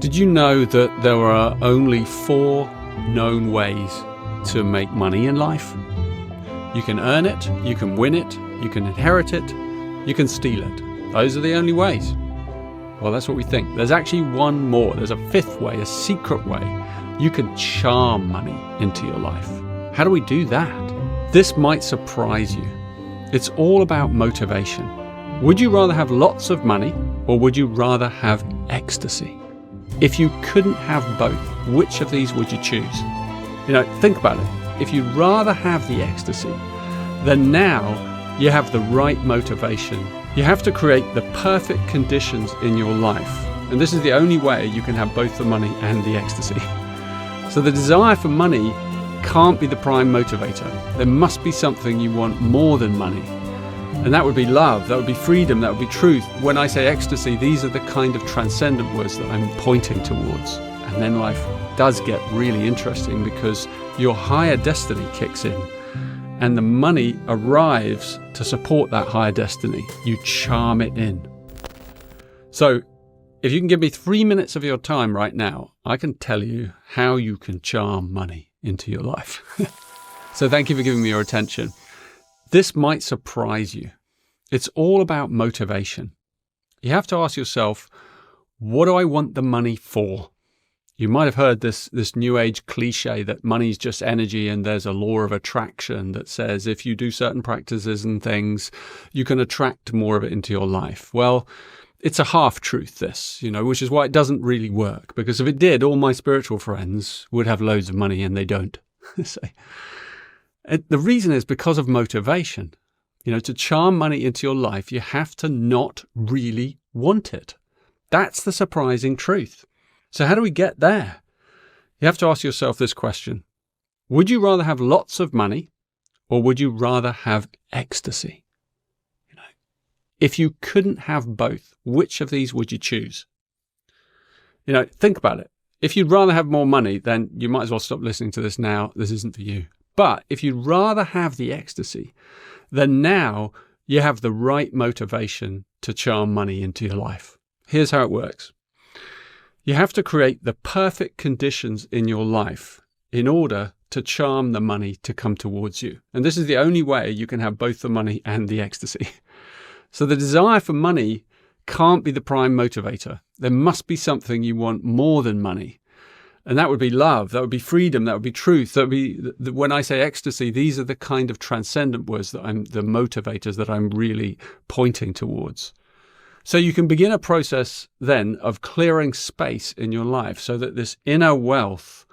Did you know that there are only 4 known ways to make money in life? You can earn it, you can win it, you can inherit it, you can steal it. Those are the only ways. Well, that's what we think. There's actually one more. There's a 5th way, a secret way. You can charm money into your life. How do we do that? This might surprise you. It's all about motivation. Would you rather have lots of money, or would you rather have ecstasy? If you couldn't have both, which of these would you choose? Think about it. If you'd rather have the ecstasy, then now you have the right motivation. You have to create the perfect conditions in your life. And this is the only way you can have both the money and the ecstasy. So the desire for money can't be the prime motivator. There must be something you want more than money. And that would be love, that would be freedom, that would be truth. When I say ecstasy, these are the kind of transcendent words that I'm pointing towards. And then life does get really interesting because your higher destiny kicks in and the money arrives to support that higher destiny. You charm it in. So if you can give me 3 minutes of your time right now, I can tell you how you can charm money into your life. So thank you for giving me your attention. This might surprise you. It's all about motivation. You have to ask yourself, what do I want the money for? You might have heard this new age cliche that money's just energy and there's a law of attraction that says if you do certain practices and things, you can attract more of it into your life. Well, it's a half-truth, this, which is why it doesn't really work. Because if it did, all my spiritual friends would have loads of money and they don't. So, the reason is because of motivation. To charm money into your life, you have to not really want it. That's the surprising truth. So how do we get there? You have to ask yourself this question. Would you rather have lots of money, or would you rather have ecstasy? If you couldn't have both, which of these would you choose? Think about it. If you'd rather have more money, then you might as well stop listening to this now. This isn't for you. But if you'd rather have the ecstasy, then now you have the right motivation to charm money into your life. Here's how it works. You have to create the perfect conditions in your life in order to charm the money to come towards you. And this is the only way you can have both the money and the ecstasy. So the desire for money can't be the prime motivator. There must be something you want more than money. And that would be love, that would be freedom, that would be truth. That would be, when I say ecstasy, these are the kind of transcendent words the motivators that I'm really pointing towards. So you can begin a process then of clearing space in your life so that this inner wealth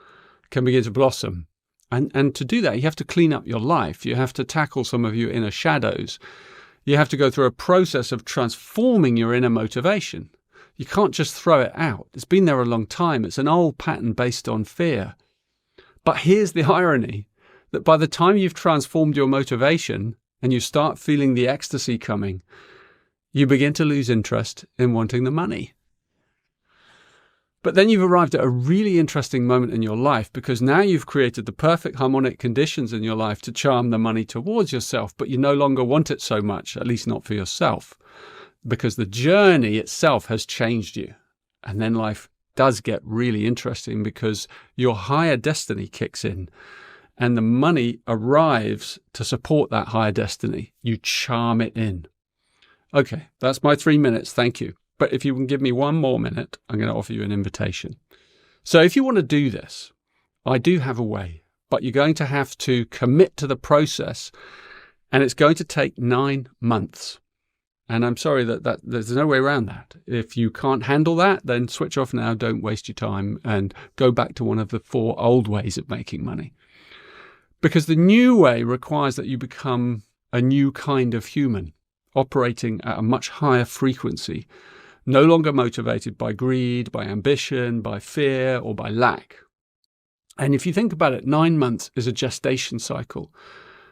can begin to blossom. And to do that, you have to clean up your life. You have to tackle some of your inner shadows. You have to go through a process of transforming your inner motivation. You can't just throw it out. It's been there a long time. It's an old pattern based on fear. But here's the irony, that by the time you've transformed your motivation and you start feeling the ecstasy coming, you begin to lose interest in wanting the money. But then you've arrived at a really interesting moment in your life because now you've created the perfect harmonic conditions in your life to charm the money towards yourself, but you no longer want it so much, at least not for yourself, because the journey itself has changed you. And then life does get really interesting because your higher destiny kicks in and the money arrives to support that higher destiny. You charm it in. Okay, that's my 3 minutes. Thank you. But if you can give me 1 more minute, I'm going to offer you an invitation. So if you want to do this, I do have a way, but you're going to have to commit to the process and it's going to take 9 months. And I'm sorry that there's no way around that. If you can't handle that, then switch off now, don't waste your time and go back to one of the 4 old ways of making money. Because the new way requires that you become a new kind of human, operating at a much higher frequency, no longer motivated by greed, by ambition, by fear, or by lack. And if you think about it, 9 months is a gestation cycle.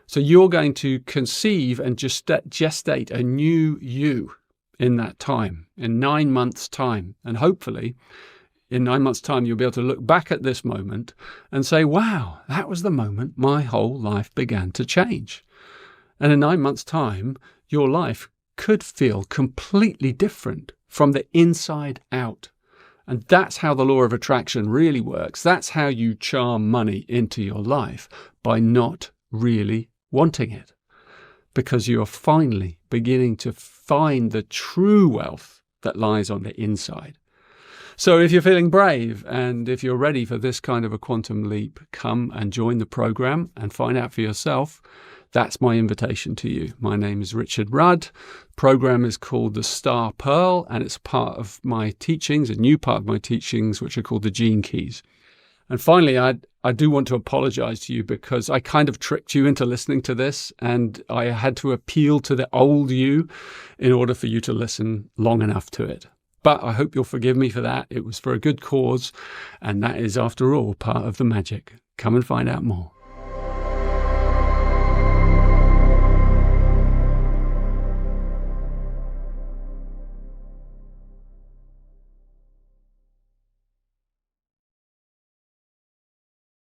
So you're going to conceive and gestate a new you in that time, in 9 months' time. And hopefully, in 9 months' time, you'll be able to look back at this moment and say, wow, that was the moment my whole life began to change. And in 9 months' time, your life could feel completely different from the inside out. And that's how the law of attraction really works. That's how you charm money into your life, by not really wanting it. Because you're finally beginning to find the true wealth that lies on the inside. So if you're feeling brave and if you're ready for this kind of a quantum leap, come and join the program and find out for yourself. That's my invitation to you. My name is Richard Rudd. The program is called The Star Pearl, and it's part of my teachings, a new part of my teachings, which are called the Gene Keys. And finally, I do want to apologize to you because I kind of tricked you into listening to this, and I had to appeal to the old you in order for you to listen long enough to it. But I hope you'll forgive me for that. It was for a good cause, and that is, after all, part of the magic. Come and find out more.